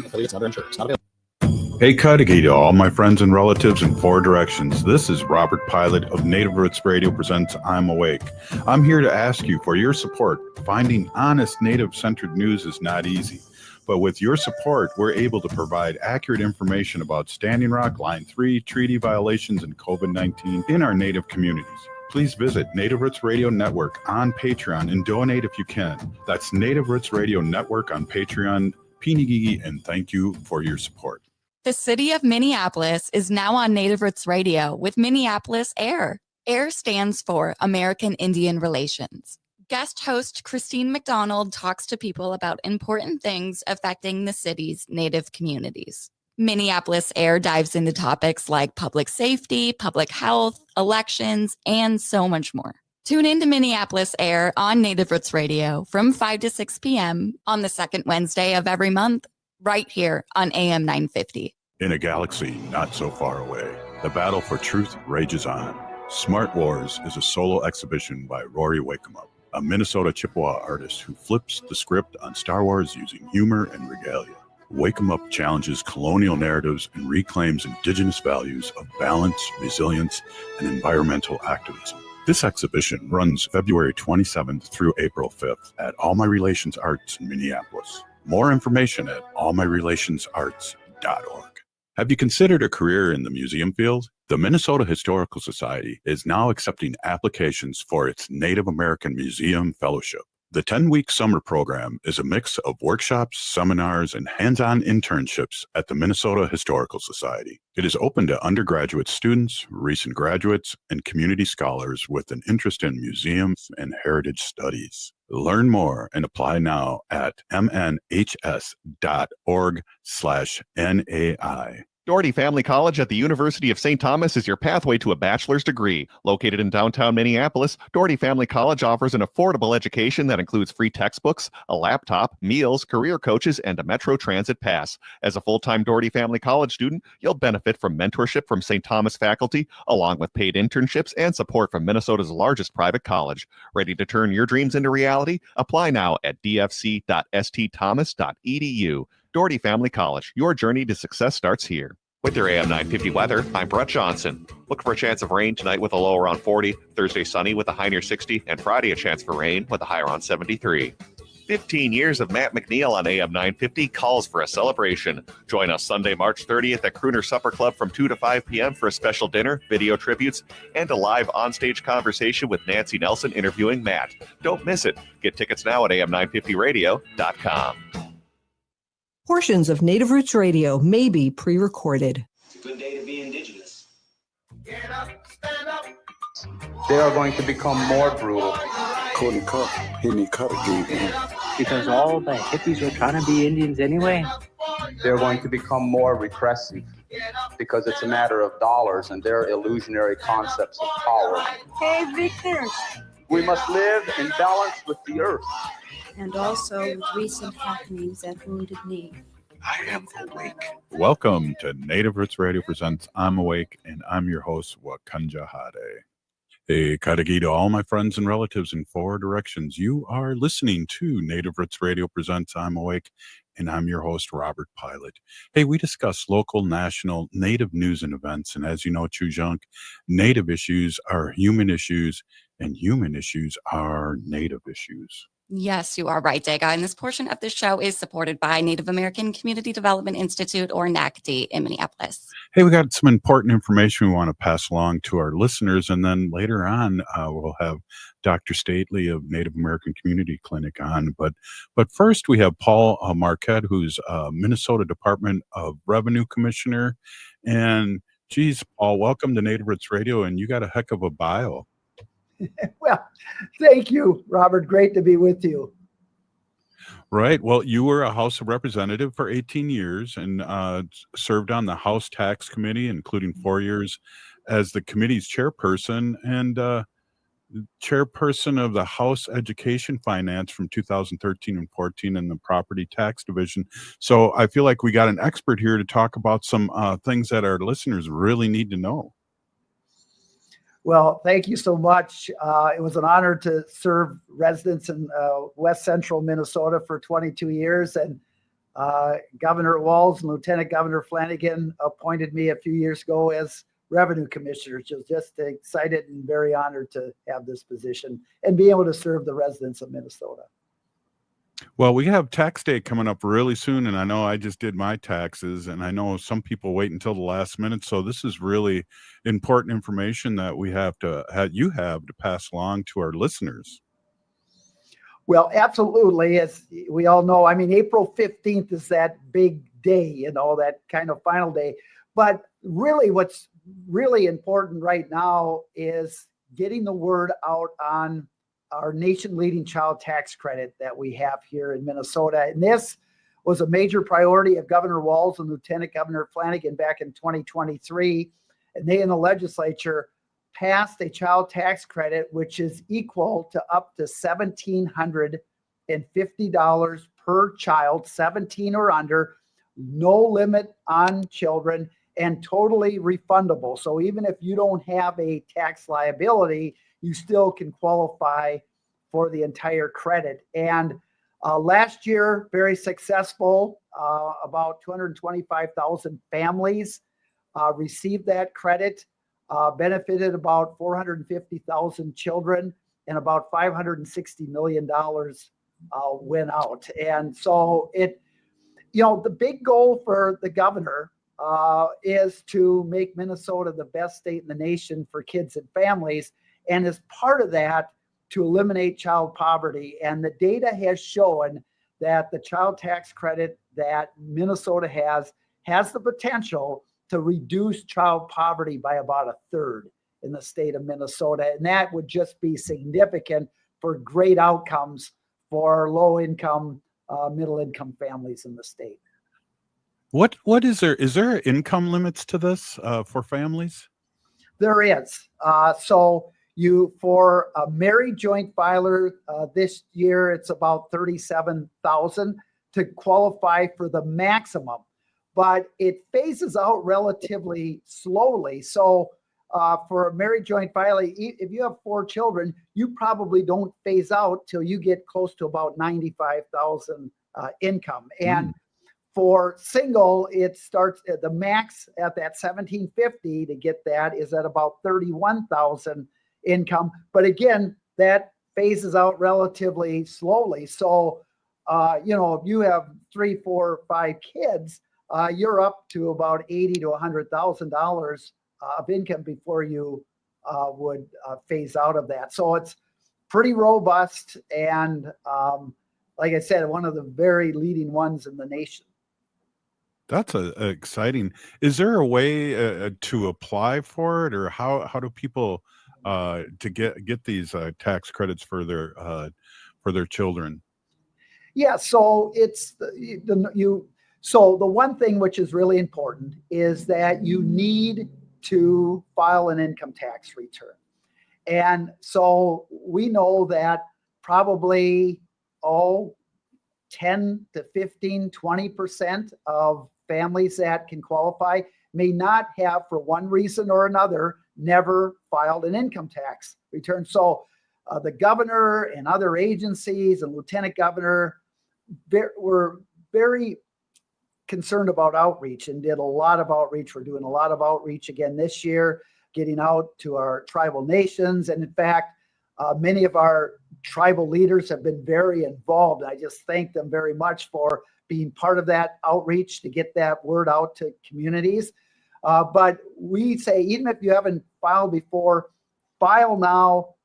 affiliates, and other insurers. Not available. Hey, Cudahy to all my friends and relatives in four directions. This is Robert Pilot of Native Roots Radio presents I'm Awake. I'm here to ask you for your support. Finding honest Native-centered news is not easy. But with your support, we're able to provide accurate information about Standing Rock, Line 3, treaty violations, and COVID-19 in our Native communities. Please visit Native Roots Radio Network on Patreon and donate if you can. That's Native Roots Radio Network on Patreon. Pinigigi, and thank you for your support. The city of Minneapolis is now on Native Roots Radio with Minneapolis AIR. AIR stands for American Indian Relations. Guest host Christine McDonald talks to people about important things affecting the city's Native communities. Minneapolis AIR dives into topics like public safety, public health, elections, and so much more. Tune in to Minneapolis AIR on Native Roots Radio from 5 to 6 p.m. on the second Wednesday of every month, right here on AM 950. In a galaxy not so far away, the battle for truth rages on. Smart Wars is a solo exhibition by Rory Wakemup, a Minnesota Chippewa artist who flips the script on Star Wars using humor and regalia. Wakemup challenges colonial narratives and reclaims indigenous values of balance, resilience, and environmental activism. This exhibition runs February 27th through April 5th at All My Relations Arts in Minneapolis. More information at allmyrelationsarts.org. Have you considered a career in the museum field? The Minnesota Historical Society is now accepting applications for its Native American Museum Fellowship. The 10-week summer program is a mix of workshops, seminars, and hands-on internships at the Minnesota Historical Society. It is open to undergraduate students, recent graduates, and community scholars with an interest in museums and heritage studies. Learn more and apply now at mnhs.org/NAI. Doherty Family College at the University of St. Thomas is your pathway to a bachelor's degree. Located in downtown Minneapolis, Doherty Family College offers an affordable education that includes free textbooks, a laptop, meals, career coaches, and a Metro Transit pass. As a full-time Doherty Family College student, you'll benefit from mentorship from St. Thomas faculty, along with paid internships and support from Minnesota's largest private college. Ready to turn your dreams into reality? Apply now at dfc.stthomas.edu. Doherty Family College, your journey to success starts here. With your AM 950 weather, I'm Brett Johnson. Look for a chance of rain tonight with a low around 40, Thursday sunny with a high near 60, and Friday a chance for rain with a high around 73. 15 years of Matt McNeil on AM 950 calls for a celebration. Join us Sunday, March 30th at Crooner Supper Club from 2 to 5 p.m. for a special dinner, video tributes, and a live onstage conversation with Nancy Nelson interviewing Matt. Don't miss it. Get tickets now at am950radio.com. Portions of Native Roots Radio may be pre-recorded. It's a good day to be indigenous. Get up, stand up. They are going to become more brutal. Couldn't cut, hit me cut again. Because all the hippies were trying to be Indians anyway. They're going to become more repressive because it's a matter of dollars and their illusionary concepts of power. Hey, Victor. We must live in balance with the earth. And also with recent happenings at Wounded Knee. I am awake. Welcome to Native Roots Radio presents I'm Awake, and I'm your host, Wakanja Hade. Hey, Cudahy to all my friends and relatives in four directions. You are listening to Native Roots Radio presents I'm Awake, and I'm your host, Robert Pilot. Hey, we discuss local, national, Native news and events, and as you know, Chujunk, Native issues are human issues, and human issues are Native issues. Yes, you are right, Dega. And this portion of the show is supported by Native American Community Development Institute, or NACC, in Minneapolis. Hey, we got some important information we want to pass along to our listeners. And then later on, we'll have Dr. Stately of Native American Community Clinic on. But first, we have Paul Marquart, who's Minnesota Department of Revenue Commissioner. And geez, Paul, welcome to Native Roots Radio. And you got a heck of a bio. Well, thank you, Robert. Great to be with you. Right. Well, you were a House of Representative for 18 years and served on the House Tax Committee, including 4 years as the committee's chairperson and chairperson of the House Education Finance from 2013 and 14 in the Property Tax Division. So I feel like we got an expert here to talk about some things that our listeners really need to know. Well, thank you so much. It was an honor to serve residents in West Central Minnesota for 22 years. And Governor Walz and Lieutenant Governor Flanagan appointed me a few years ago as revenue commissioner. Just excited and very honored to have this position and be able to serve the residents of Minnesota. Well, we have tax day coming up really soon, and I know I just did my taxes, and I know some people wait until the last minute. So this is really important information that you have to pass along to our listeners. Well, absolutely. As we all know, I mean, April 15th is that big day, that kind of final day. But really, what's really important right now is getting the word out on our nation-leading child tax credit that we have here in Minnesota. And this was a major priority of Governor Walz and Lieutenant Governor Flanagan back in 2023. And they in the legislature passed a child tax credit, which is equal to up to $1,750 per child, 17 or under, no limit on children, and totally refundable. So even if you don't have a tax liability, you still can qualify for the entire credit. And last year, very successful. About 225,000 families received that credit, benefited about 450,000 children, and about $560 million went out. And so the big goal for the governor is to make Minnesota the best state in the nation for kids and families. And as part of that, to eliminate child poverty. And the data has shown that the child tax credit that Minnesota has the potential to reduce child poverty by about a third in the state of Minnesota. And that would just be significant for great outcomes for low-income, middle-income families in the state. What is there income limits to this for families? There is. So for a married joint filer this year, it's about $37,000 to qualify for the maximum, but it phases out relatively slowly. So for a married joint filer, if you have 4 children, you probably don't phase out till you get close to about $95,000 income. And for single, it starts at the max at that $1,750 to get that is at about $31,000 income. But again, that phases out relatively slowly. So, if you have 3, 4, 5 kids, you're up to about $80,000 to $100,000 of income before you would phase out of that. So it's pretty robust. And like I said, one of the very leading ones in the nation. That's exciting. Is there a way to apply for it, or how do people to get these tax credits for their children? Yeah, so so the one thing which is really important is that you need to file an income tax return. And so we know that probably 10 to 15, 20% of families that can qualify may not have, for one reason or another, never filed an income tax return. So the governor and other agencies and lieutenant governor were very concerned about outreach and did a lot of outreach. We're doing a lot of outreach again this year, getting out to our tribal nations. And in fact, many of our tribal leaders have been very involved. I just thank them very much for being part of that outreach to get that word out to communities. But we say, even if you haven't filed before, file now,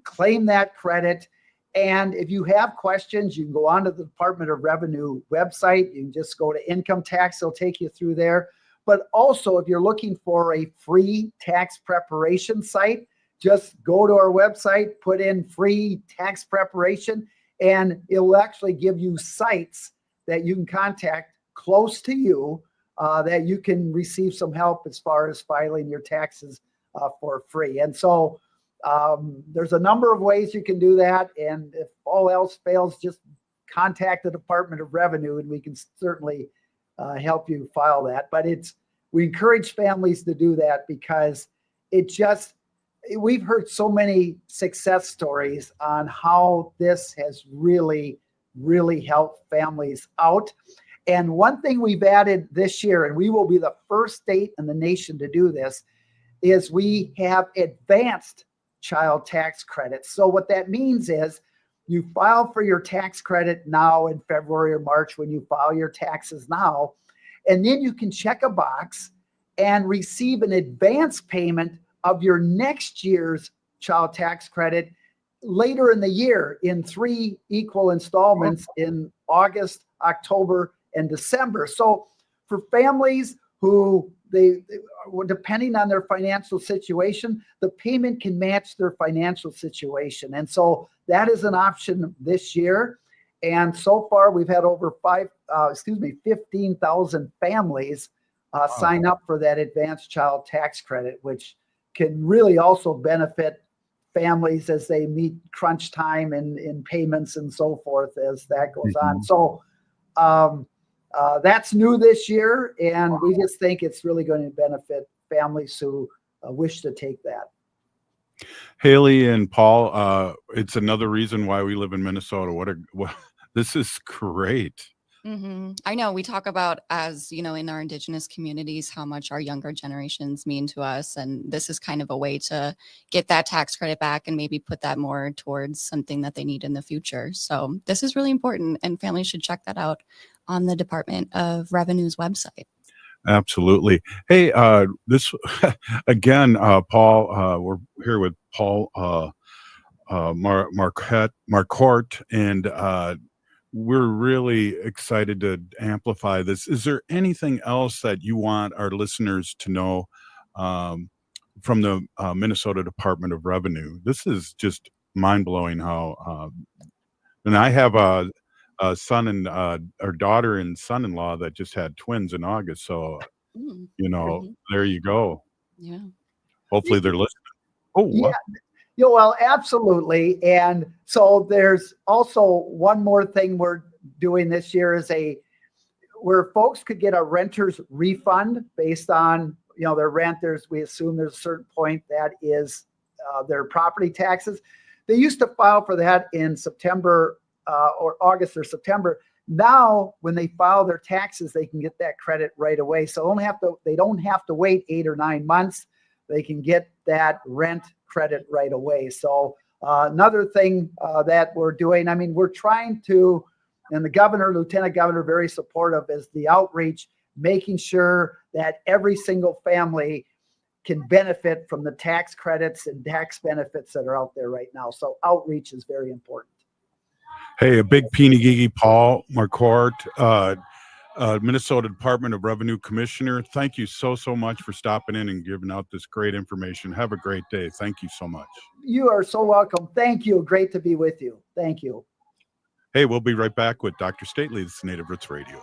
claim that credit. And if you have questions, you can go onto the Department of Revenue website. You can just go to income tax. They'll take you through there. But also, if you're looking for a free tax preparation site, just go to our website, put in free tax preparation, and it'll actually give you sites that you can contact close to you that you can receive some help as far as filing your taxes for free. And so there's a number of ways you can do that. And if all else fails, just contact the Department of Revenue and we can certainly help you file that. But we encourage families to do that because we've heard so many success stories on how this has really, really helped families out. And one thing we've added this year, and we will be the first state in the nation to do this, is we have advanced child tax credits. So what that means is you file for your tax credit now in February or March when you file your taxes now, and then you can check a box and receive an advance payment of your next year's child tax credit later in the year in 3 equal installments in August, October, and December. So for families who they depending on their financial situation, the payment can match their financial situation. And so that is an option this year. And so far we've had over 15,000 families sign up for that advanced child tax credit, which can really also benefit families as they meet crunch time in payments and so forth as that goes on. So that's new this year, and we just think it's really going to benefit families who wish to take that. Haley and Paul, it's another reason why we live in Minnesota. This is great. Mm-hmm. I know we talk about, as you know, in our Indigenous communities, how much our younger generations mean to us. And this is kind of a way to get that tax credit back and maybe put that more towards something that they need in the future. So this is really important, and families should check that out on the Department of Revenue's website. Absolutely. Hey, this again, Paul, we're here with Paul Marquart, and we're really excited to amplify this. Is there anything else that you want our listeners to know from the Minnesota Department of Revenue? This is just mind-blowing how, and I have a son and or daughter and son-in-law that just had twins in August. So, there you go. Yeah. Hopefully they're listening. Oh, yeah. wow. Yeah, well, absolutely. And so there's also one more thing we're doing this year is where folks could get a renter's refund based on, their rent. We assume there's a certain point that is their property taxes. They used to file for that in September or August or September. Now, when they file their taxes, they can get that credit right away. So they don't have to wait 8 or 9 months. They can get that rent credit right away. So another thing that we're doing, we're trying to, and the governor, lieutenant governor, very supportive, is the outreach, making sure that every single family can benefit from the tax credits and tax benefits that are out there right now. So outreach is very important. Hey, a big peeny Paul Marquart, Minnesota Department of Revenue Commissioner. Thank you so much for stopping in and giving out this great information. Have a great day. Thank you so much. You are so welcome. Thank you. Great to be with you. Thank you. Hey, we'll be right back with Dr. Stately. This is Native Roots Radio.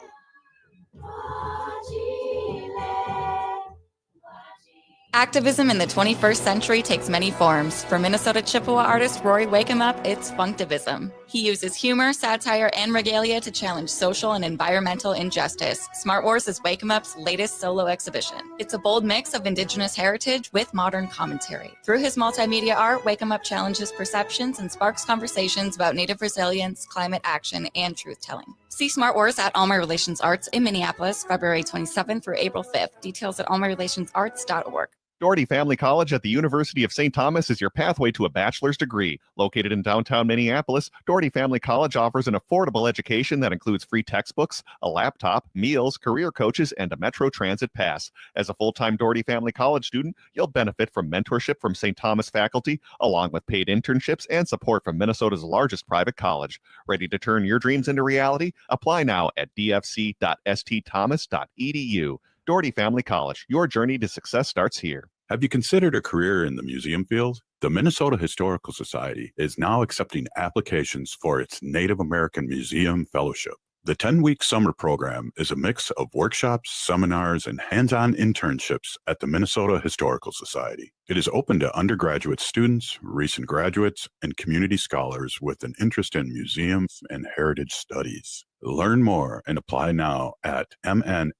Activism in the 21st century takes many forms. For Minnesota Chippewa artist Rory Wakeup, it's Funktivism. He uses humor, satire, and regalia to challenge social and environmental injustice. Smart Wars is Wakeup's latest solo exhibition. It's a bold mix of Indigenous heritage with modern commentary. Through his multimedia art, Wakeup challenges perceptions and sparks conversations about Native resilience, climate action, and truth-telling. See Smart Wars at All My Relations Arts in Minneapolis, February 27th through April 5th. Details at allmyrelationsarts.org. Doherty Family College at the University of St. Thomas is your pathway to a bachelor's degree. Located in downtown Minneapolis, Doherty Family College offers an affordable education that includes free textbooks, a laptop, meals, career coaches, and a Metro Transit pass. As a full-time Doherty Family College student, you'll benefit from mentorship from St. Thomas faculty, along with paid internships and support from Minnesota's largest private college. Ready to turn your dreams into reality? Apply now at dfc.stthomas.edu. Doherty Family College. Your journey to success starts here. Have you considered a career in the museum field? The Minnesota Historical Society is now accepting applications for its Native American Museum Fellowship. The 10-week summer program is a mix of workshops, seminars, and hands-on internships at the Minnesota Historical Society. It is open to undergraduate students, recent graduates, and community scholars with an interest in museums and heritage studies. Learn more and apply now at mnhs.org/NAI.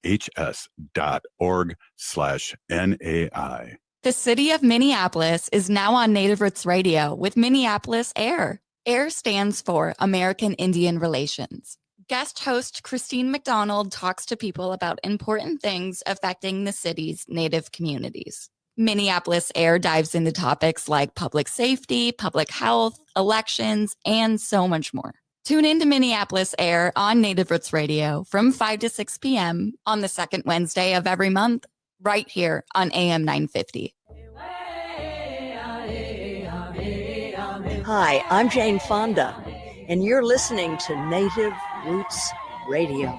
The city of Minneapolis is now on Native Roots Radio with Minneapolis AIR. AIR stands for American Indian Relations. Guest host Christine McDonald talks to people about important things affecting the city's Native communities. Minneapolis Air dives into topics like public safety, public health, elections, and so much more. Tune in to Minneapolis Air on Native Roots Radio from 5 to 6 p.m. on the second Wednesday of every month, right here on AM 950. Hi, I'm Jane Fonda, and you're listening to Native Roots Radio.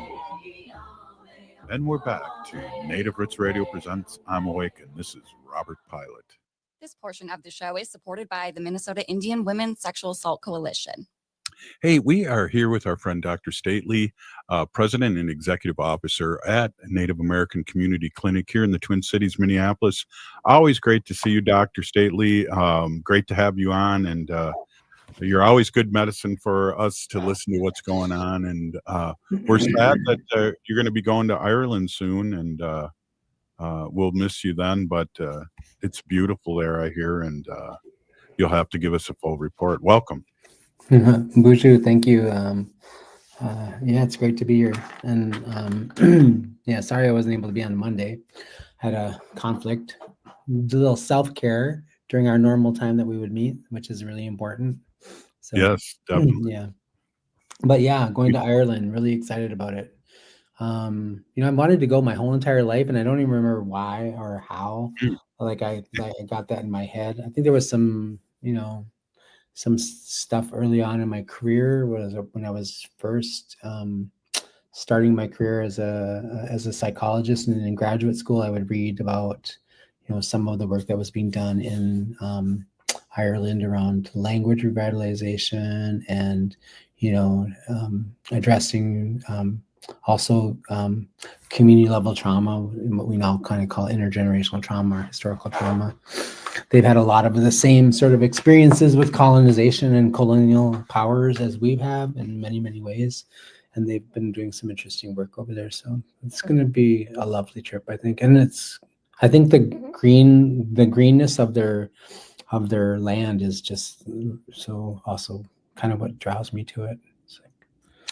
And we're back to Native Roots Radio presents I'm Awake, and this is Robert Pilot. This portion of the show is supported by the Minnesota Indian Women's Sexual Assault Coalition. Hey, we are here with our friend Dr. Stately, President and Executive Officer at Native American Community Clinic here in the Twin Cities, Minneapolis. Always great to see you, Dr. Stately. Great to have you on, and you're always good medicine for us to listen to what's going on. And we're sad that you're going to be going to Ireland soon, and we'll miss you then. But it's beautiful there, I hear, and you'll have to give us a full report. Welcome. Bushu, thank you. Yeah, it's great to be here. And yeah, sorry I wasn't able to be on Monday. Had a conflict. Do a little self-care during our normal time that we would meet, which is really important. So, yes, definitely. Yeah. But yeah, going to Ireland, really excited about it. I wanted to go my whole entire life, and I don't even remember why or how. Like I got that in my head. I think there was some stuff early on in my career when I was first starting my career as a psychologist, and in graduate school I would read about some of the work that was being done in Ireland around language revitalization and addressing also community level trauma, what we now kind of call intergenerational trauma or historical trauma. They've had a lot of the same sort of experiences with colonization and colonial powers as we have in many, many ways. And they've been doing some interesting work over there. So it's going to be a lovely trip, I think. And I think the greenness of their land is just so also kind of what draws me to it. So.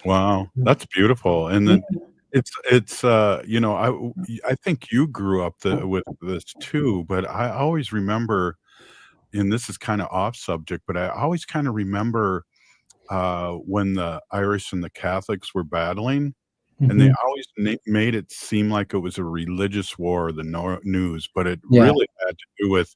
Wow, that's beautiful. And then it's I think you grew up with this too, but I always remember, and this is kind of off subject, but I always kind of remember when the Irish and the Catholics were battling, and they always made it seem like it was a religious war, the news, but it really had to do with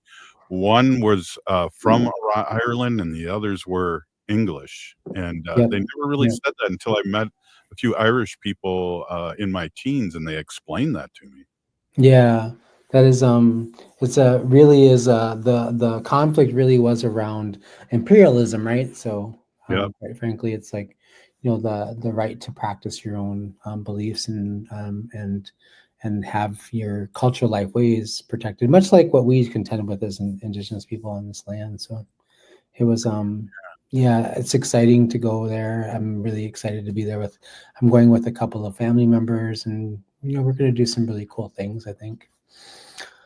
one was from Ireland and the others were English, and they never really said that until I met a few Irish people in my teens, and they explained that to me. Yeah, that is the conflict really was around imperialism, right? So quite frankly, it's like the right to practice your own beliefs and have your cultural life ways protected, much like what we contend with as Indigenous people on this land. So it was it's exciting to go there. I'm really excited to be there I'm going with a couple of family members, and we're going to do some really cool things, I think.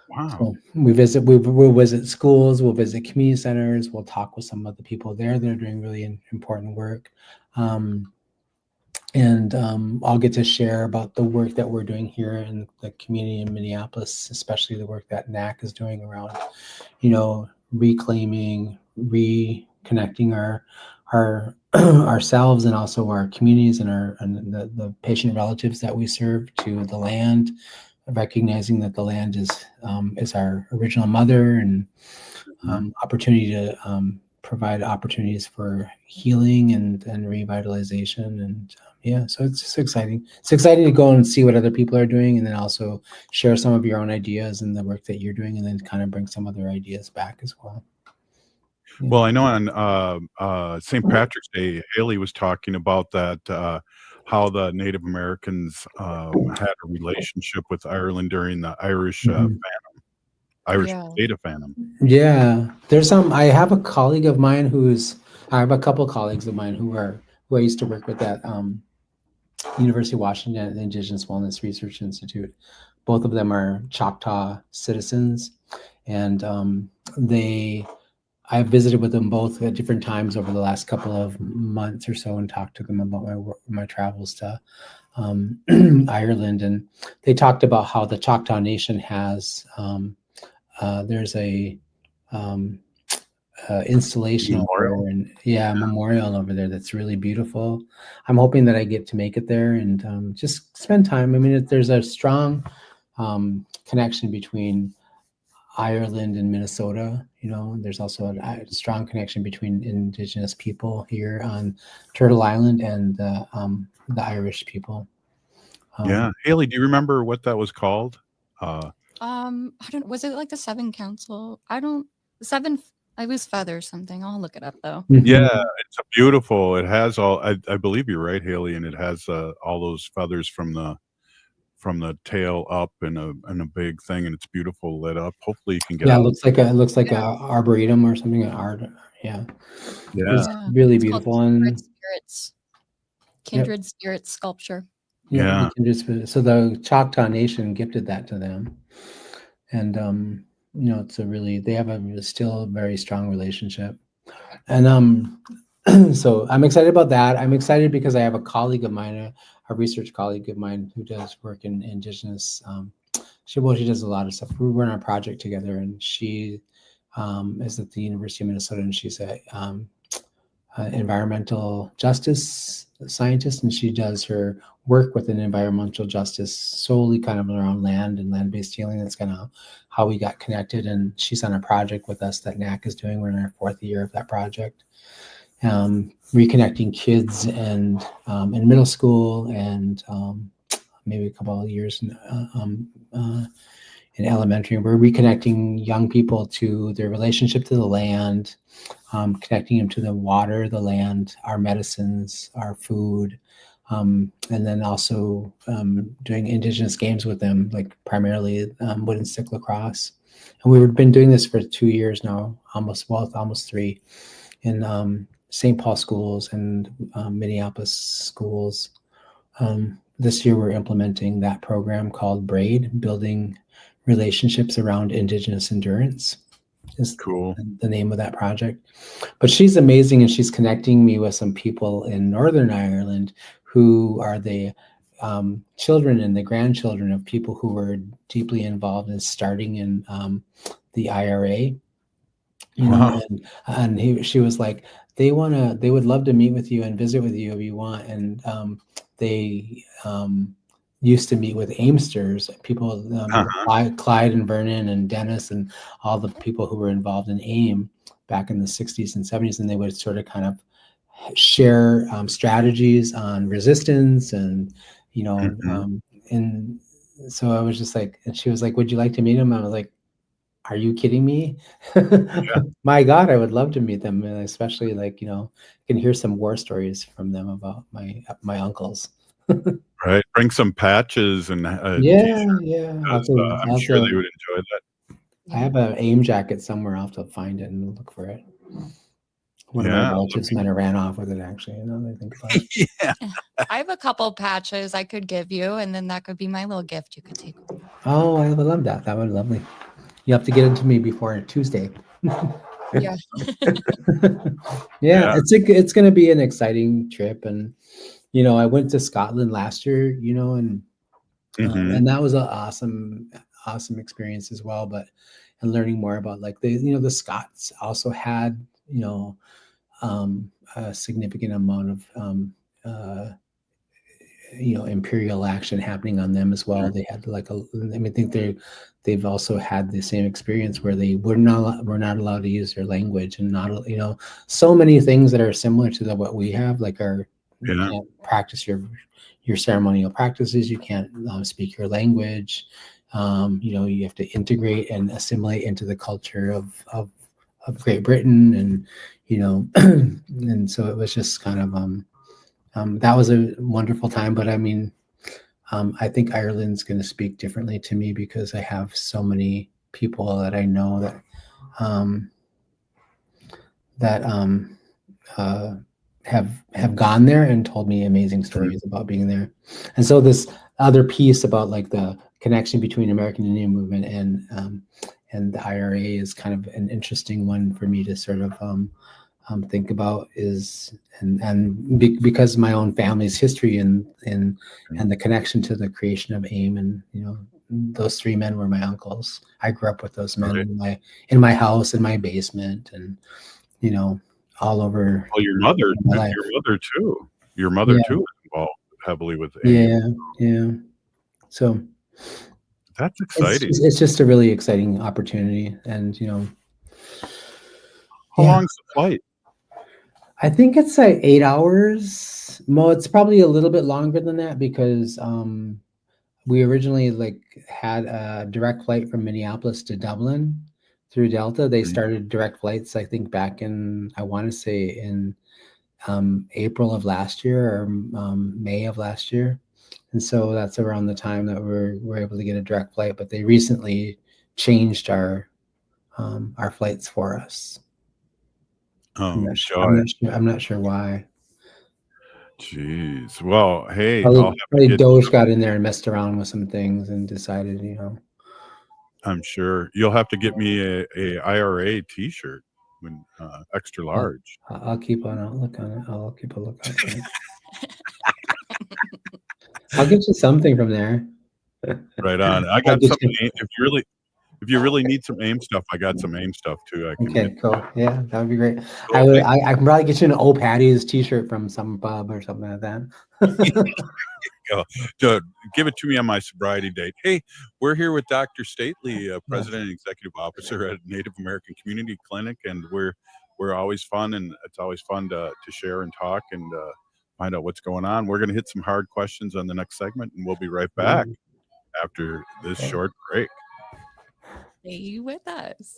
Wow. So we'll visit schools, we'll visit community centers, we'll talk with some of the people there that are doing really important work. And I'll get to share about the work that we're doing here in the community in Minneapolis, especially the work that NACC is doing around, reclaiming, reconnecting our ourselves and also our communities and the patient relatives that we serve to the land, recognizing that the land is our original mother, and opportunity to provide opportunities for healing and revitalization. And so it's just exciting. It's exciting to go and see what other people are doing, and then also share some of your own ideas and the work that you're doing, and then kind of bring some other ideas back as well. Well, I know on St. Patrick's Day, Haley was talking about that, how the Native Americans had a relationship with Ireland during the Irish famine, potato famine. Yeah, there's I have a colleague of mine I have a couple colleagues of mine who I used to work with at University of Washington, the Indigenous Wellness Research Institute. Both of them are Choctaw citizens, and they I visited with them both at different times over the last couple of months or so and talked to them about my travels to Ireland. And they talked about how the Choctaw Nation has, there's a installation Memorial? over there, memorial over there that's really beautiful. I'm hoping that I get to make it there and just spend time. I mean, there's a strong connection between Ireland and Minnesota. There's also a strong connection between Indigenous people here on Turtle Island and the Irish people. Yeah, Haley, do you remember what that was called? I don't. Was it like the Seven Council? It was feathers something. I'll look it up though. Yeah, it's beautiful. It has all. I believe you're right, Haley, and it has all those feathers from the tail up in a big thing, and it's beautiful lit up. Hopefully, you can get. Yeah, out. it looks like a arboretum or something. Yeah, it's really beautiful and kindred spirits sculpture. Yeah. So the Choctaw Nation gifted that to them, and they have still a very strong relationship, and so I'm excited about that. I'm excited because I have a colleague of mine, a research colleague of mine who does work in Indigenous. She does a lot of stuff. We were on a project together, and she is at the University of Minnesota, and she's a environmental justice scientist, and she does her work within environmental justice solely kind of around land and land-based healing. That's kind of how we got connected, and she's on a project with us that NACC is doing. We're in our 4th year of that project, reconnecting kids and in middle school and maybe a couple of years in elementary. We're reconnecting young people to their relationship to the land, connecting them to the water, the land, our medicines, our food, and then also doing Indigenous games with them, like primarily wood and stick lacrosse. And we've been doing this for 2 years now, almost 3, in St. Paul schools and Minneapolis schools. This year we're implementing that program called BRAID, Building Relationships Around Indigenous Endurance. Is cool. The name of that project. But she's amazing, and she's connecting me with some people in Northern Ireland who are the children and the grandchildren of people who were deeply involved in starting in the IRA. She was like, they would love to meet with you and visit with you if you want. And they used to meet with Aimsters, people, Clyde and Vernon and Dennis and all the people who were involved in AIM back in the 60s and 70s. And they would sort of kind of share strategies on resistance and, and so I was just like, and she was like, would you like to meet him? I was like, are you kidding me? Yeah. My God, I would love to meet them. And especially can hear some war stories from them about my uncles. Right. Bring some patches and I'm sure they would enjoy that. I have an AIM jacket somewhere. I'll have to find it and look for it. One of my relatives might have ran off with it, actually. I think about it. Yeah. I have a couple patches I could give you, and then that could be my little gift you could take. Oh, I would love that. That would be lovely. You have to get it to me before Tuesday. Yeah. It's going to be an exciting trip. And, I went to Scotland last year, and that was an awesome experience as well. And learning more about the Scots also had, a significant amount of, imperial action happening on them as well. They had I think they've also had the same experience where they were not allowed to use their language and not, so many things that are similar to what we have, like you can't practice your ceremonial practices. You can't speak your language. You have to integrate and assimilate into the culture of Great Britain. And, and so it was just kind of, that was a wonderful time. But I mean, I think Ireland's going to speak differently to me because I have so many people that I know that have gone there and told me amazing stories about being there. And so this other piece about the connection between American Indian movement the IRA is kind of an interesting one for me to sort of think about, because of my own family's history and the connection to the creation of AIM, and those three men were my uncles. I grew up with those men in my house, in my basement, and all over. Well, your mother too. Your mother too is involved heavily with AIM. Yeah. So that's exciting. It's just a really exciting opportunity, and How long's the flight? I think it's like 8 hours. Mo, it's probably a little bit longer than that because we originally had a direct flight from Minneapolis to Dublin through Delta. They started direct flights, I think, back in, I want to say in April of last year or May of last year. And so that's around the time that we're able to get a direct flight, but they recently changed our flights for us. I'm not sure why. Jeez. Well, hey, probably Doge got in there and messed around with some things and decided, I'm sure you'll have to get me a IRA T-shirt when extra large. I'll keep a look on it. I'll keep a look on it. I'll get you something from there. Right on. I got something. If you really need some AIM stuff, I got some AIM stuff too. Cool. Yeah, that would be great. Cool. I can probably get you an old Patty's T-shirt from some pub or something like that. Give it to me on my sobriety date. Hey, we're here with Dr. Stately, President and Executive Officer at Native American Community Clinic, and we're always fun, and it's always fun to share and talk and find out what's going on. We're going to hit some hard questions on the next segment, and we'll be right back after this short break. Stay with us.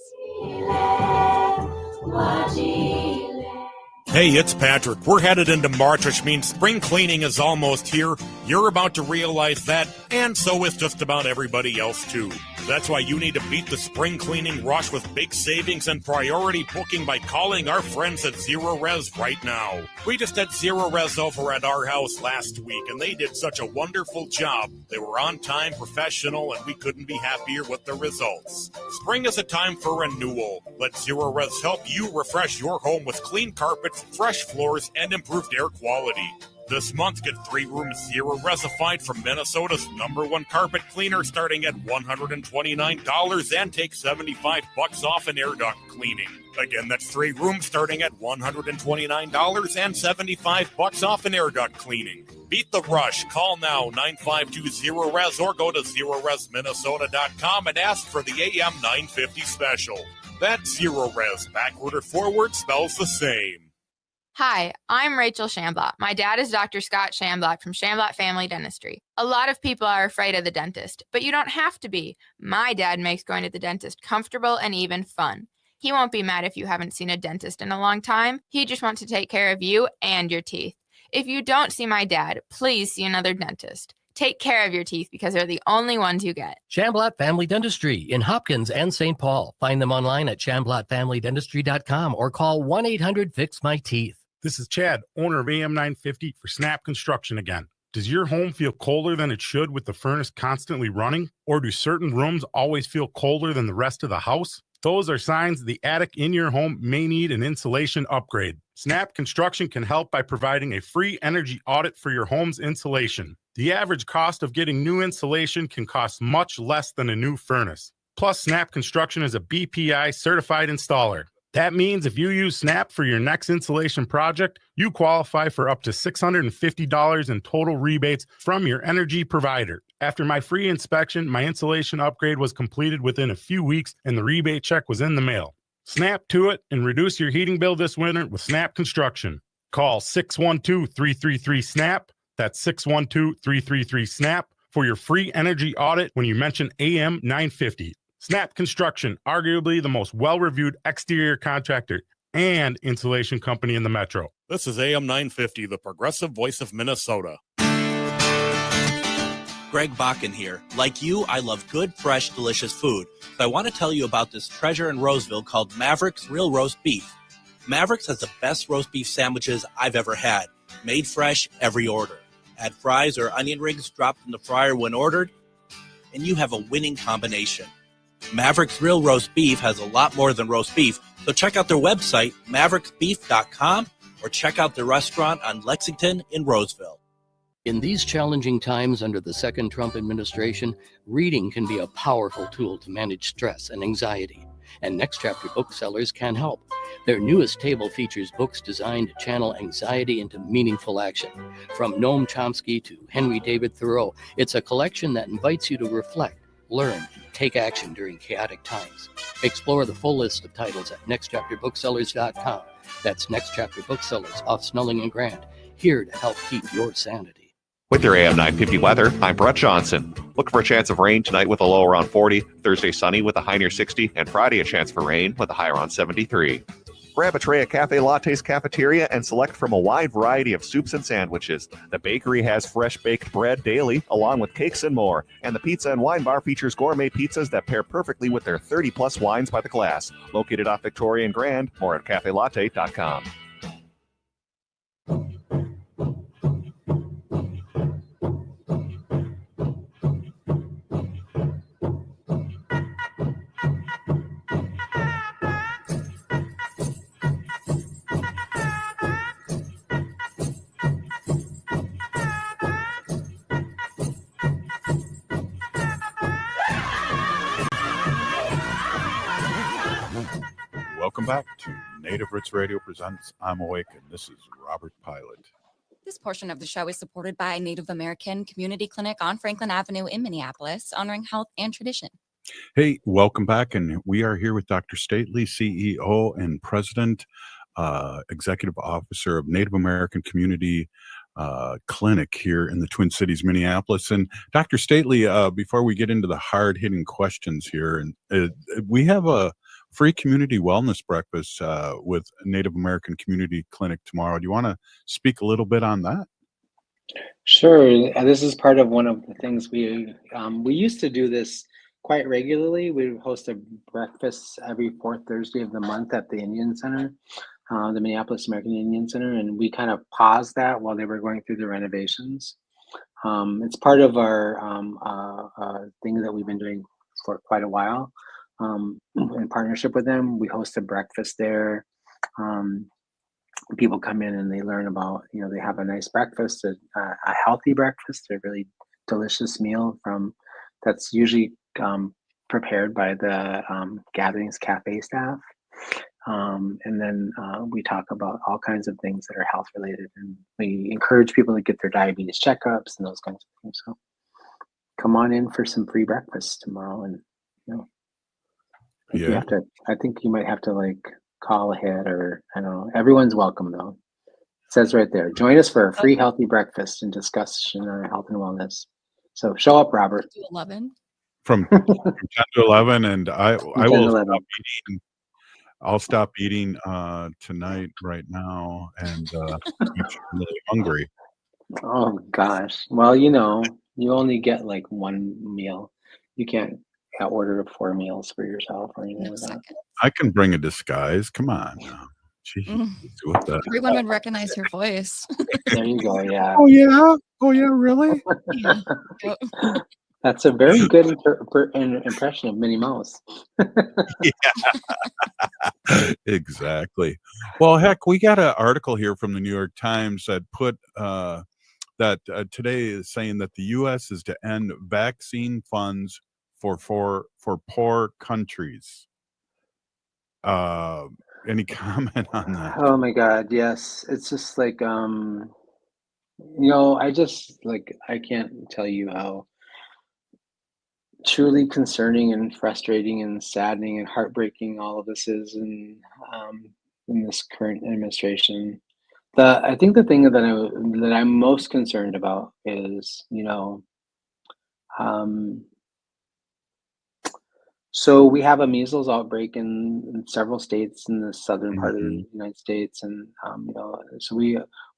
Hey, it's Patrick. We're headed into March, which means spring cleaning is almost here. You're about to realize that, and so is just about everybody else, too. That's why you need to beat the spring cleaning rush with big savings and priority booking by calling our friends at Zero Res right now. We just had Zero Res over at our house last week, and they did such a wonderful job. They were on time, professional, and we couldn't be happier with the results. Spring is a time for renewal. Let Zero Res help you refresh your home with clean carpets, fresh floors, and improved air quality. This month, get 3 rooms Zero Resified from Minnesota's #1 carpet cleaner starting at $129 and take $75 off an air duct cleaning. Again, that's 3 rooms starting at $129 and $75 off an air duct cleaning. Beat the rush. Call now 952-0-RES or go to ZeroResMinnesota.com and ask for the AM 950 special. That's Zero Res. Backward or forward spells the same. Hi, I'm Rachel Shamblat. My dad is Dr. Scott Shamblat from Shamblat Family Dentistry. A lot of people are afraid of the dentist, but you don't have to be. My dad makes going to the dentist comfortable and even fun. He won't be mad if you haven't seen a dentist in a long time. He just wants to take care of you and your teeth. If you don't see my dad, please see another dentist. Take care of your teeth because they're the only ones you get. Shamblat Family Dentistry in Hopkins and St. Paul. Find them online at shamblatfamilydentistry.com or call 1-800-FIX-MY-TEETH. This is Chad, owner of AM 950 for Snap Construction again. Does your home feel colder than it should with the furnace constantly running? Or do certain rooms always feel colder than the rest of the house? Those are signs the attic in your home may need an insulation upgrade. Snap Construction can help by providing a free energy audit for your home's insulation. The average cost of getting new insulation can cost much less than a new furnace. Plus, Snap Construction is a BPI certified installer. That means if you use Snap for your next insulation project, you qualify for up to $650 in total rebates from your energy provider. After my free inspection, my insulation upgrade was completed within a few weeks and the rebate check was in the mail. Snap to it and reduce your heating bill this winter with Snap Construction. Call 612-333-SNAP. That's 612-333-SNAP for your free energy audit when you mention AM 950. Snap Construction, arguably the most well-reviewed exterior contractor and insulation company in the metro. This is AM 950, the progressive voice of Minnesota. Greg Bakken here. Like you, I love good, fresh, delicious food. So I want to tell you about this treasure in Roseville called Maverick's Real Roast Beef. Maverick's has the best roast beef sandwiches I've ever had. Made fresh every order. Add fries or onion rings dropped in the fryer when ordered, and you have a winning combination. Mavericks Real Roast Beef has a lot more than roast beef, so check out their website, mavericksbeef.com, or check out their restaurant on Lexington in Roseville. In these challenging times under the second Trump administration, reading can be a powerful tool to manage stress and anxiety, and Next Chapter booksellers can help. Their newest table features books designed to channel anxiety into meaningful action. From Noam Chomsky to Henry David Thoreau, it's a collection that invites you to reflect, learn, and take action during chaotic times. Explore the full list of titles at nextchapterbooksellers.com. That's Next Chapter Booksellers off Snelling and Grant, here to help keep your sanity. With your AM 950 weather, I'm Brett Johnson. Look for a chance of rain tonight with a low around 40, Thursday sunny with a high near 60, and Friday a chance for rain with a high around 73. Grab a tray at Cafe Latte's Cafeteria and select from a wide variety of soups and sandwiches. The bakery has fresh baked bread daily, along with cakes and more. And the Pizza and Wine Bar features gourmet pizzas that pair perfectly with their 30-plus wines by the glass. Located off Victoria and Grand, more at cafelatte.com. Welcome back to Native Roots Radio presents I'm Awake, and this is Robert Pilot. This portion of the show is supported by Native American Community Clinic on Franklin Avenue in Minneapolis, honoring health and tradition. Hey, welcome back, and we are here with Dr. Stately, CEO and President, Executive Officer of Native American Community Clinic here in the Twin Cities, Minneapolis. And Dr. Stately, before we get into the hard-hitting questions here, and we have a free community wellness breakfast with Native American Community Clinic tomorrow. Do you want to speak a little bit on that? Sure. This is part of one of the things we used to do this quite regularly. We would host a breakfast every fourth Thursday of the month at the Indian Center, the Minneapolis American Indian Center, and we kind of paused that while they were going through the renovations. It's part of our thing that we've been doing for quite a while. In partnership with them, we host a breakfast there. People come in and they learn about, they have a nice breakfast, a healthy breakfast, a really delicious meal that's usually prepared by the Gatherings Cafe staff. And then we talk about all kinds of things that are health related, and we encourage people to get their diabetes checkups and those kinds of things. So come on in for some free breakfast tomorrow, and I think you might have to call ahead, or I don't know. Everyone's welcome though. It says right there, join us for a free healthy breakfast and discussion on health and wellness. So show up, Robert. 11. From 10 to 11, and I will stop eating. I'll stop eating tonight right now, and I'm really hungry. Oh gosh. Well, you only get one meal. You can't order 4 meals for yourself or anything like that. I can bring a disguise. Come on. With that. Everyone would recognize your voice. There you go. Yeah. Oh yeah. Oh yeah. Really? Yeah. That's a very good impression of Minnie Mouse. Yeah. Exactly. Well, heck, we got an article here from the New York Times that put that today is saying that the U.S. is to end vaccine funds for poor countries. Any comment on that? Oh my God, yes. It's just I can't tell you how truly concerning and frustrating and saddening and heartbreaking all of this is in this current administration. I think the thing that I'm most concerned about is, so we have a measles outbreak in several states in the southern part of the United States, and so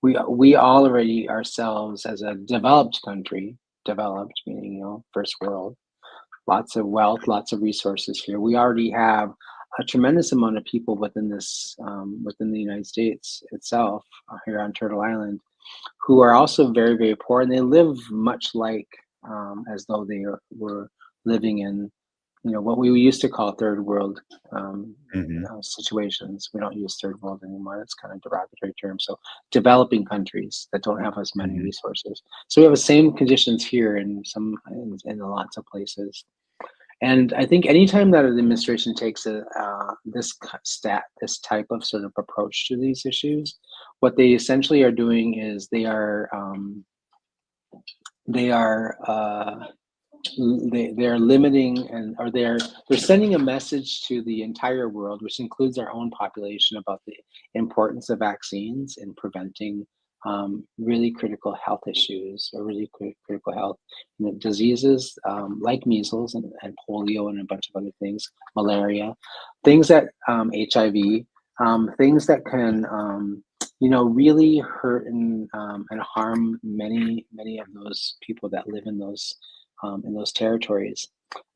we already ourselves as a developed country, developed meaning first world, lots of wealth, lots of resources here. We already have a tremendous amount of people within this within the United States itself here on Turtle Island who are also very, very poor, and they live much like as though they were living in what we used to call third world Mhm. situations. We don't use third world anymore. It's kind of derogatory term. So developing countries that don't have as many Mhm. resources. So we have the same conditions here in lots of places. And I think anytime that an administration takes this type of sort of approach to these issues, what they essentially are doing is they are limiting or they're sending a message to the entire world, which includes our own population, about the importance of vaccines in preventing really critical health issues or really critical health diseases like measles and polio and a bunch of other things, malaria, things that HIV, things that can really hurt and harm many of those people that live in those territories.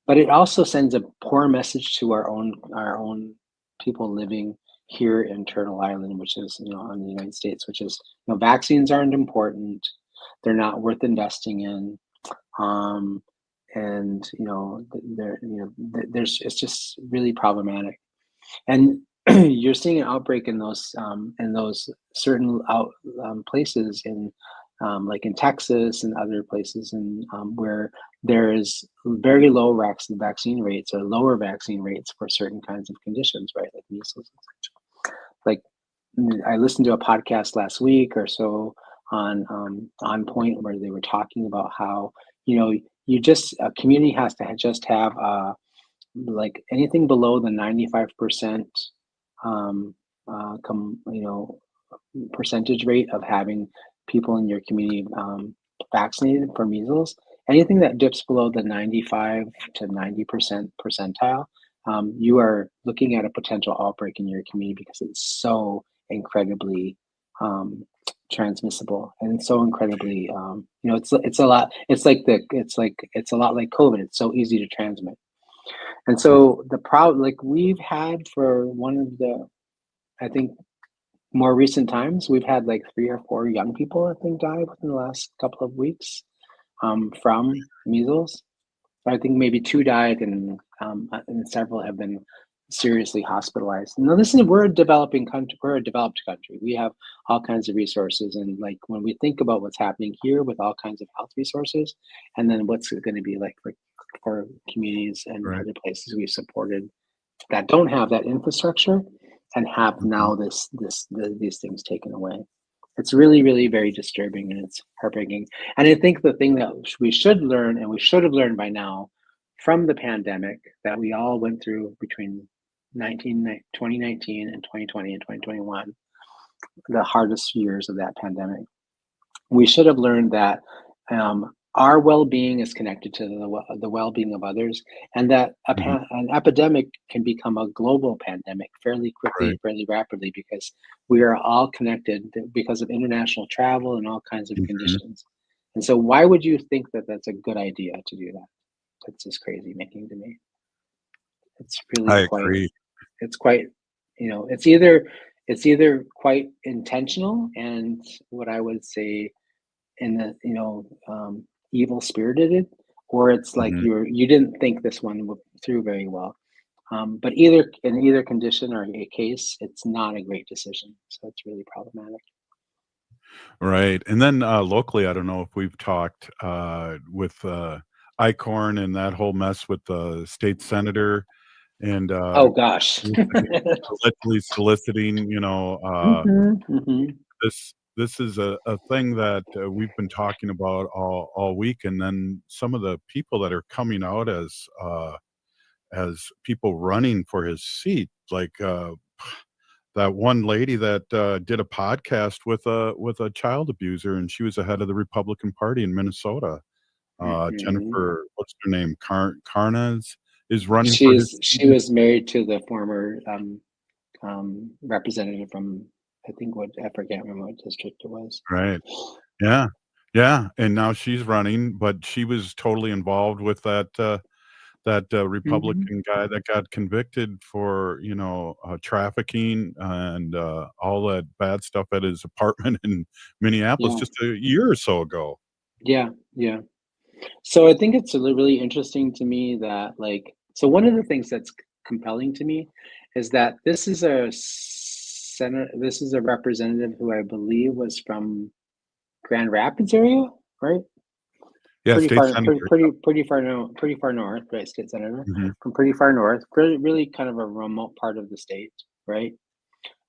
But it also sends a poor message to our own people living here in Turtle Island, which is on the United States, which is vaccines aren't important, they're not worth investing in, and there's it's just really problematic. And you're seeing an outbreak in those certain places like in Texas and other places, and where there is very low vaccine rates or lower vaccine rates for certain kinds of conditions, right, like measles. Like I listened to a podcast last week or so on Point, where they were talking about how a community has to just have like anything below the 95% percentage rate of having people in your community vaccinated for measles. Anything that dips below the 95 to 90% percentile, you are looking at a potential outbreak in your community, because it's so incredibly transmissible, and it's so incredibly it's a lot. It's a lot like COVID. It's so easy to transmit. And so the problem, like we've had for one of the, I think, more recent times, we've had like 3 or 4 young people, I think, die within the last couple of weeks from measles. I think maybe 2 died, and several have been seriously hospitalized. Now, we're a developing country. We're a developed country. We have all kinds of resources, and like when we think about what's happening here with all kinds of health resources, and then what's it going to be like for communities and other places we've supported that don't have that infrastructure and have now these things taken away. It's really, really very disturbing, and it's heartbreaking. And I think the thing that we should learn, and we should have learned by now from the pandemic that we all went through between 2019 and 2020 and 2021, the hardest years of that pandemic, we should have learned that our well-being is connected to the well-being of others, and that an epidemic can become a global pandemic fairly quickly, fairly rapidly, because we are all connected because of international travel and all kinds of conditions. And so why would you think that that's a good idea to do that? That's just crazy making to me. It's really agree. It's quite, it's either quite intentional and what I would say in the, evil spirited, or it's like you didn't think this one through very well. But in either condition or a case, it's not a great decision. So it's really problematic. Right. And then locally, I don't know if we've talked with Icorn and that whole mess with the state senator and oh gosh, allegedly soliciting, this is a thing that we've been talking about all week. And then some of the people that are coming out as people running for his seat, like that one lady that did a podcast with a child abuser, and she was the head of the Republican Party in Minnesota. Jennifer, what's her name? Carnes is running for his seat. She was married to the former representative from, I think, I forget what district it was. Right. Yeah. Yeah. And now she's running, but she was totally involved with that Republican guy that got convicted for, trafficking and all that bad stuff at his apartment in Minneapolis just a year or so ago. Yeah. Yeah. So I think it's really interesting to me that, like, So one of the things that's compelling to me is that this is a representative who I believe was from Grand Rapids area, right? Yeah, Pretty state far, senator. pretty far north, right? State senator Mhm. from pretty far north, really kind of a remote part of the state, right?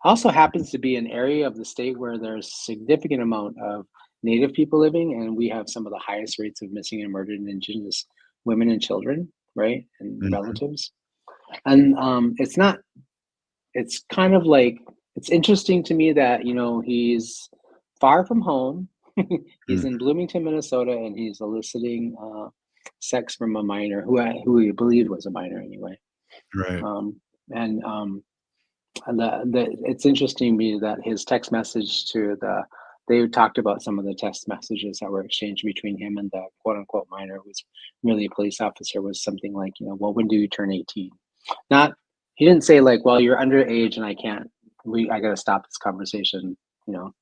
Also happens to be an area of the state where there's significant amount of Native people living, and we have some of the highest rates of missing and murdered Indigenous women and children, right, and Mhm. relatives. And it's kind of like, it's interesting to me that, he's far from home. He's in Bloomington, Minnesota, and he's eliciting sex from a minor who he believed was a minor anyway. Right. And it's interesting to me that his text message they talked about some of the text messages that were exchanged between him and the quote unquote minor, who was really a police officer, was something like, well, when do you turn 18? He didn't say like, well, you're underage and I got to stop this conversation.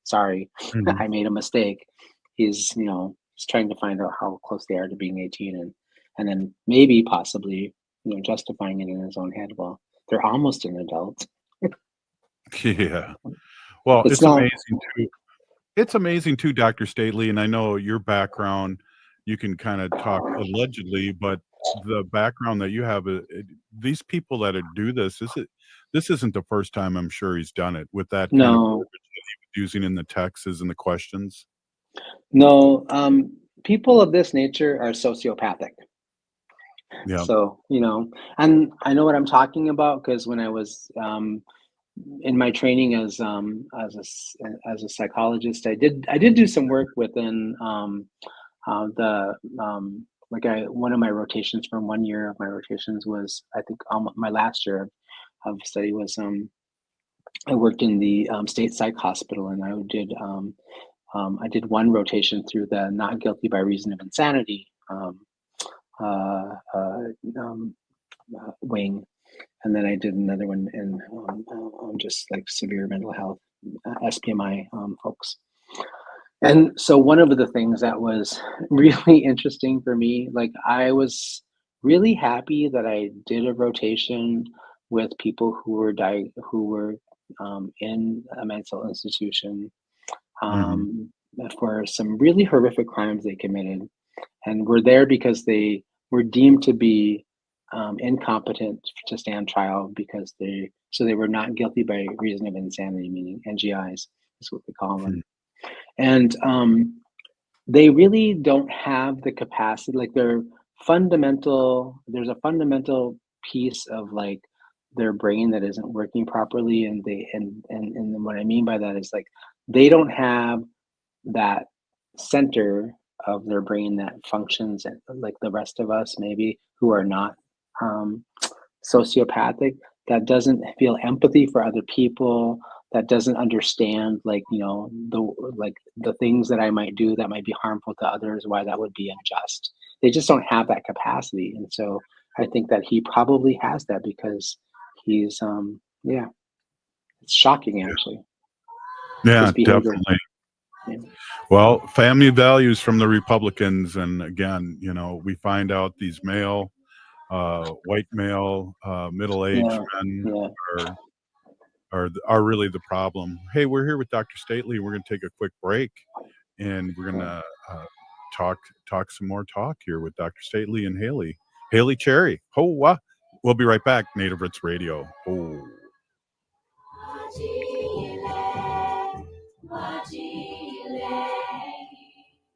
Sorry, Mhm. I made a mistake. He's trying to find out how close they are to being 18 and then maybe possibly, justifying it in his own head. Well, they're almost an adult. Yeah. Well, It's it's not- amazing too. It's amazing too, Dr. Stately, and I know your background, you can kind of talk allegedly, but the background that you have, these people that do this isn't the first time I'm sure he's done it with that kind of No. verbiage that he was using in the texts and the questions. No, people of this nature are sociopathic. Yeah. So, and I know what I'm talking about because when I was in my training as a psychologist, I did do some work within one of my rotations from 1 year of my rotations was, I think, my last year of study was I worked in the state psych hospital, and I did one rotation through the not guilty by reason of insanity wing, and then I did another one in just like severe mental health SPMI folks. And so one of the things that was really interesting for me, like I was really happy that I did a rotation with people who were in a mental institution for some really horrific crimes they committed, and were there because they were deemed to be incompetent to stand trial because they were not guilty by reason of insanity, meaning NGIs is what we call them. And they really don't have the capacity, like there's a fundamental piece of like their brain that isn't working properly, and what I mean by that is like they don't have that center of their brain that functions like the rest of us, maybe, who are not sociopathic, that doesn't feel empathy for other people, that doesn't understand the things that I might do that might be harmful to others, why that would be unjust. They just don't have that capacity. And so I think that he probably has that because he's it's shocking actually. Yeah, His behavior. definitely. Yeah. Well, family values from the Republicans, and again, we find out these white male, middle-aged men are really the problem. Hey, we're here with Dr. Stately. We're going to take a quick break, and we're going to talk some more talk here with Dr. Stately and Haley Cherry. We'll be right back. Native Roots Radio.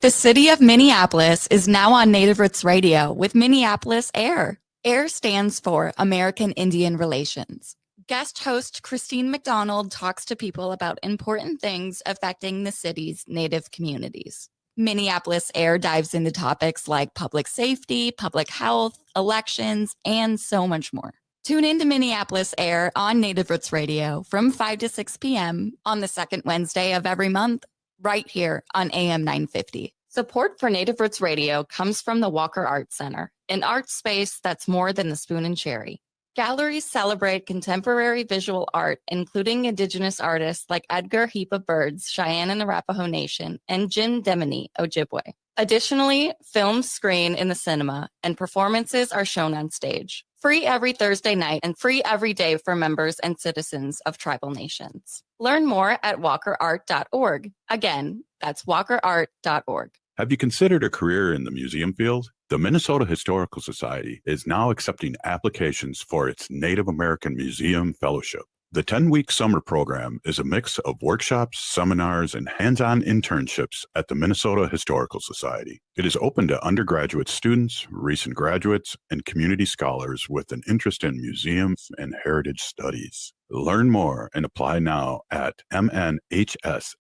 The city of Minneapolis is now on Native Roots Radio with Minneapolis AIR. AIR stands for American Indian Relations. Guest host Christine McDonald talks to people about important things affecting the city's Native communities. Minneapolis AIR dives into topics like public safety, public health, elections, and so much more. Tune into Minneapolis AIR on Native Roots Radio from 5 to 6 p.m. on the second Wednesday of every month, right here on AM 950. Support for Native Roots Radio comes from the Walker Arts Center, an art space that's more than the spoon and cherry. Galleries celebrate contemporary visual art, including Indigenous artists like Edgar Heap of Birds, Cheyenne and Arapaho Nation, and Jim Demini, Ojibwe. Additionally, films screen in the cinema, and performances are shown on stage. Free every Thursday night and free every day for members and citizens of tribal nations. Learn more at walkerart.org. Again, that's walkerart.org. Have you considered a career in the museum field? The Minnesota Historical Society is now accepting applications for its Native American Museum Fellowship. The 10-week summer program is a mix of workshops, seminars, and hands-on internships at the Minnesota Historical Society. It is open to undergraduate students, recent graduates, and community scholars with an interest in museums and heritage studies. Learn more and apply now at mnhs.org/NAI.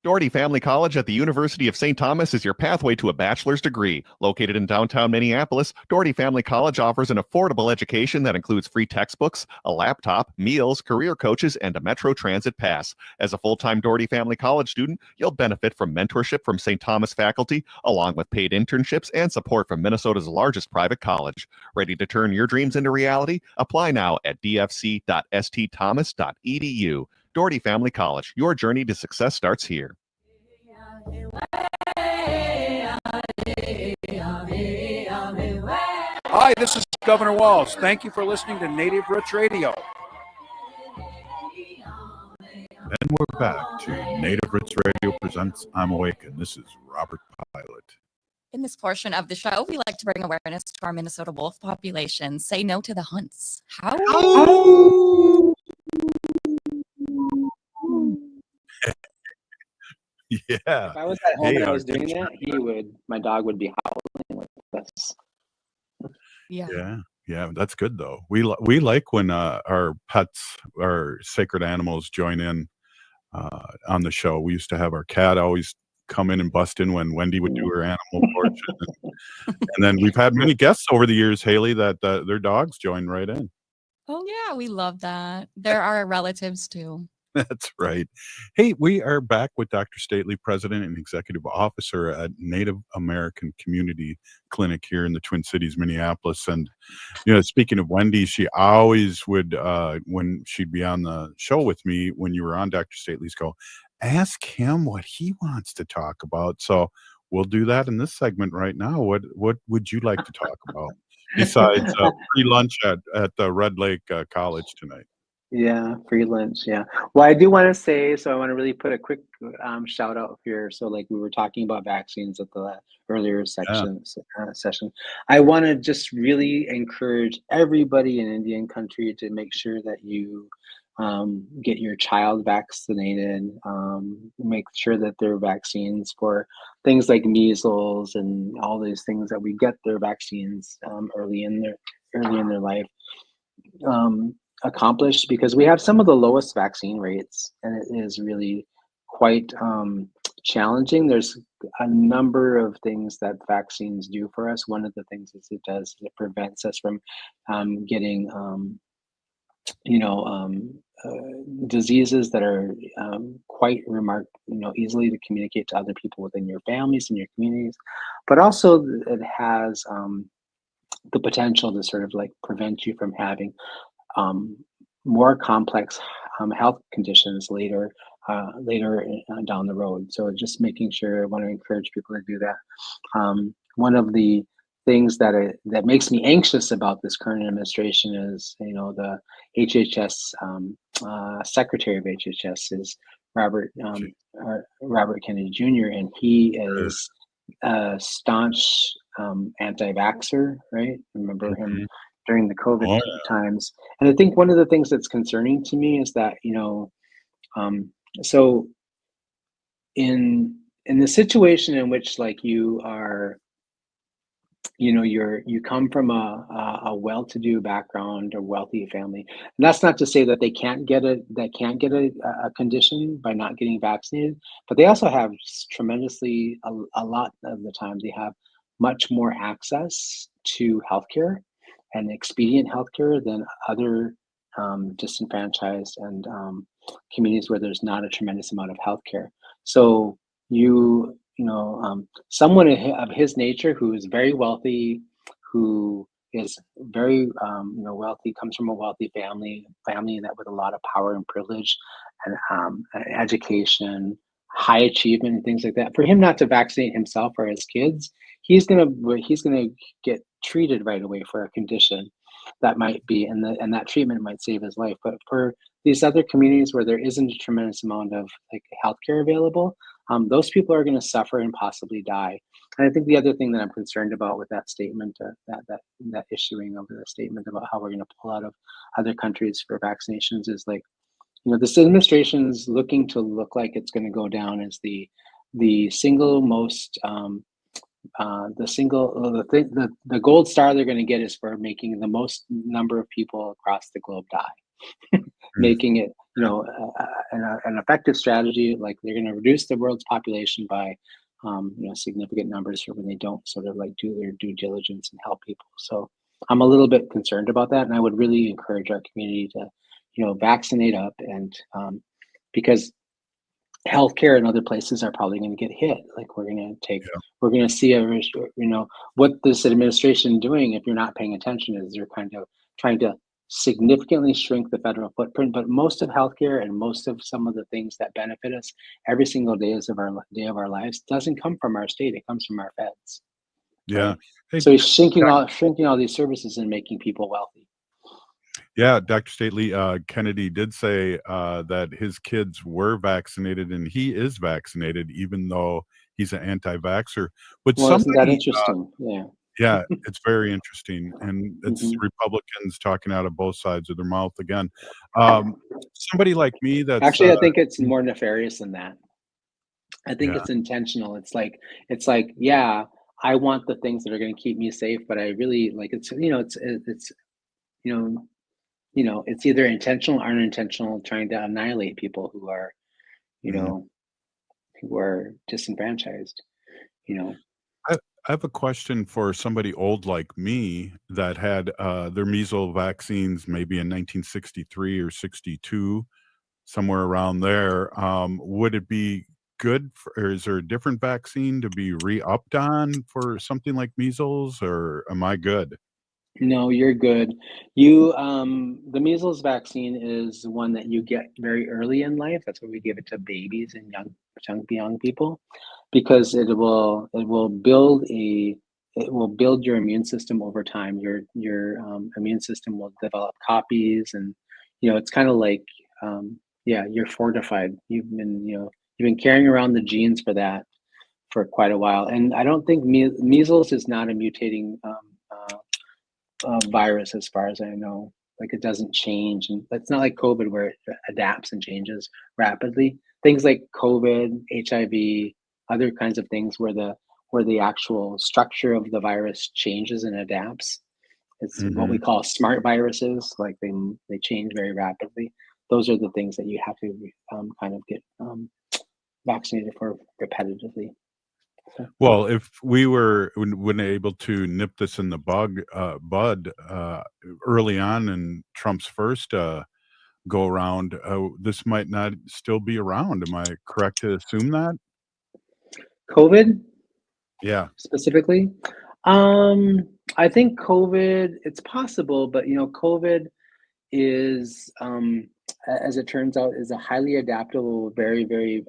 Doherty Family College at the University of St. Thomas is your pathway to a bachelor's degree. Located in downtown Minneapolis, Doherty Family College offers an affordable education that includes free textbooks, a laptop, meals, career coaches, and a Metro Transit pass. As a full-time Doherty Family College student, you'll benefit from mentorship from St. Thomas faculty, along with paid internships and support from Minnesota's largest private college. Ready to turn your dreams into reality? Apply now at dfc.stthomas.edu. Doherty Family College, your journey to success starts here. Hi, this is Governor Walls. Thank you for listening to Native Roots Radio. And we're back to Native Roots Radio presents I'm Awake, and this is Robert Pilot. In this portion of the show, we like to bring awareness to our Minnesota wolf population. Say no to the hunts. How? Yeah. If I was at home and I was doing that, my dog would be howling with us. Yeah. Yeah, that's good though. We like when our pets, our sacred animals, join in on the show. We used to have our cat always come in and bust in when Wendy would do her animal portrait, and then we've had many guests over the years, Haley, that their dogs join right in. Oh yeah, we love that. There are relatives too. That's right. Hey, we are back with Dr. Stately, President and Executive Officer at Native American Community Clinic here in the Twin Cities, Minneapolis. And, speaking of Wendy, she always would, when she'd be on the show with me, when you were on Dr. Stately's, go, ask him what he wants to talk about. So we'll do that in this segment right now. What would you like to talk about besides free lunch at the Red Lake College tonight? Yeah, free lunch. Yeah. Well, I do want to say, so I want to really put a quick shout out here. So like we were talking about vaccines at the earlier session. I want to just really encourage everybody in Indian country to make sure that you get your child vaccinated, make sure that their vaccines for things like measles and all these things, that we get their vaccines early in their life. Accomplished, because we have some of the lowest vaccine rates, and it is really quite challenging. There's a number of things that vaccines do for us. One of the things that it does is it prevents us from getting diseases that are quite easily to communicate to other people within your families and your communities, but also it has the potential to sort of like prevent you from having more complex health conditions later down the road. So just making sure, I want to encourage people to do that. One of the things that makes me anxious about this current administration is, the HHS Secretary of HHS is Robert Kennedy Jr., and he is a staunch anti-vaxxer, right? Remember him during the COVID times. And I think one of the things that's concerning to me is that, so in the situation in which like you are, you come from a well-to-do background or wealthy family, and that's not to say that they can't get a condition by not getting vaccinated, but they also have tremendously, a lot of the time, they have much more access to healthcare and expedient healthcare than other disenfranchised and communities where there's not a tremendous amount of healthcare. So someone of his nature, who is very wealthy, who is very wealthy, comes from a wealthy family that with a lot of power and privilege and education, high achievement and things like that. For him not to vaccinate himself or his kids, he's gonna get treated right away for a condition that might be, and that treatment might save his life. But for these other communities where there isn't a tremendous amount of like healthcare available, those people are going to suffer and possibly die. And I think the other thing that I'm concerned about with that statement, that issuing of the statement about how we're going to pull out of other countries for vaccinations is like, this administration is looking to look like it's going to go down as the single most the gold star they're going to get is for making the most number of people across the globe die, making it an effective strategy. Like they're going to reduce the world's population by significant numbers for when they don't sort of like do their due diligence and help people. So I'm a little bit concerned about that, and I would really encourage our community to vaccinate up, and because healthcare in other places are probably going to get hit. Like we're going to see what this administration doing, if you're not paying attention, is they're kind of trying to significantly shrink the federal footprint. But most of healthcare and most of some of the things that benefit us every single day of our lives doesn't come from our state. It comes from our feds. Yeah. Right? Hey, so he's shrinking all these services and making people wealthy. Yeah, Dr. Stately, Kennedy did say that his kids were vaccinated, and he is vaccinated, even though he's an anti-vaxxer. But Isn't that interesting? Yeah, it's very interesting, and it's Republicans talking out of both sides of their mouth again. Somebody like me, that's actually, I think it's more nefarious than that. I think it's intentional. It's like, yeah, I want the things that are going to keep me safe, but I really like it's either intentional or unintentional, trying to annihilate people who are, who are disenfranchised. I have a question for somebody old like me that had their measles vaccines maybe in 1963 or 62, somewhere around there. Would it be good, or is there a different vaccine to be re-upped on for something like measles, or am I good? No, you're good. The measles vaccine is one that you get very early in life. That's why we give it to babies and young people, because it will build your immune system over time. Your immune system will develop copies, and it's kind of like you're fortified. You've been carrying around the genes for that for quite a while, and I don't think measles is not a mutating virus, as far as I know. Like it doesn't change, and it's not like COVID where it adapts and changes rapidly. Things like COVID, HIV, other kinds of things where the actual structure of the virus changes and adapts. It's what we call smart viruses. Like they change very rapidly. Those are the things that you have to kind of get vaccinated for repetitively. Well, if we were able to nip this in the bud early on in Trump's first go around, this might not still be around. Am I correct to assume that? COVID? Yeah. Specifically? I think COVID, it's possible, but COVID is, as it turns out, is a highly adaptable, very, very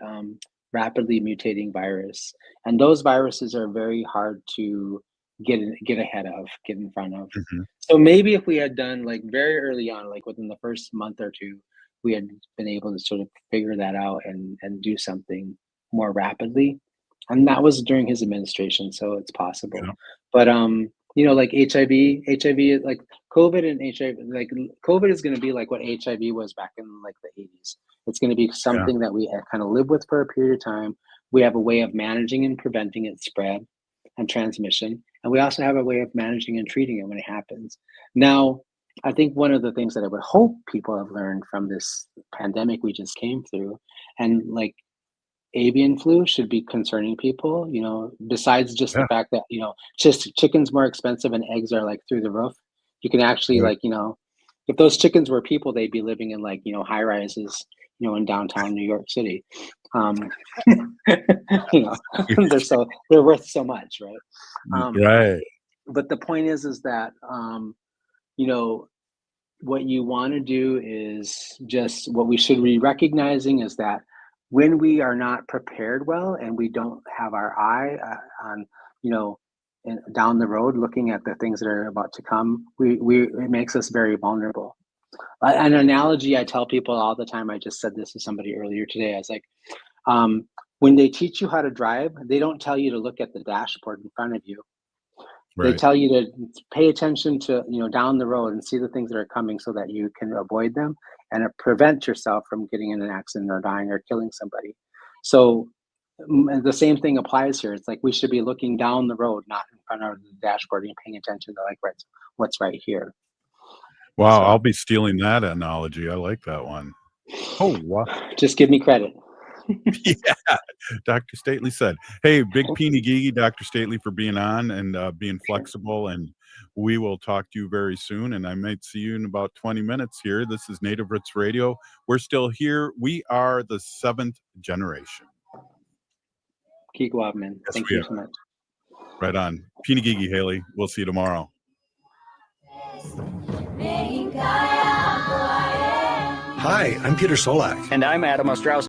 rapidly mutating virus, and those viruses are very hard to get ahead of, get in front of. So maybe if we had done like very early on, like within the first month or two, we had been able to sort of figure that out and do something more rapidly, and that was during his administration, so it's possible. But like HIV, like COVID and HIV, like COVID is going to be like what HIV was back in like the 80s. It's going to be something that we kind of live with for a period of time. We have a way of managing and preventing its spread and transmission. And we also have a way of managing and treating it when it happens. Now, I think one of the things that I would hope people have learned from this pandemic we just came through, and like avian flu should be concerning people, besides just the fact that, just chicken's more expensive and eggs are like through the roof. You can actually if those chickens were people, they'd be living in like, high rises, in downtown New York City. They're worth so much, right? Right. But the point is that, you know, what you want to do is just what we should be recognizing is that when we are not prepared well and we don't have our eye on, you know, down the road looking at the things that are about to come, it makes us very vulnerable. An analogy I tell people all the time, I just said this to somebody earlier today, I was like, when they teach you how to drive, they don't tell you to look at the dashboard in front of you. They tell you to pay attention to, you know, down the road and see the things that are coming so that you can avoid them and prevent yourself from getting in an accident or dying or killing somebody. So the same thing applies here. It's like we should be looking down the road, not in front of the dashboard, and paying attention to like what's right here. Wow, I'll be stealing that analogy. I like that one. Oh, wow. Just give me credit. Yeah, Dr. Stately said, hey, big peeny gigi, Dr. Stately, for being on and being flexible, and we will talk to you very soon, and I might see you in about 20 minutes here. This is Native Roots Radio. We're still here. We are the 7th generation. Keep going, man. Yes, Thank you so much. Right on. Peeny gigi, Haley. We'll see you tomorrow. Hi, I'm Peter Solak. And I'm Adam Ostrowski.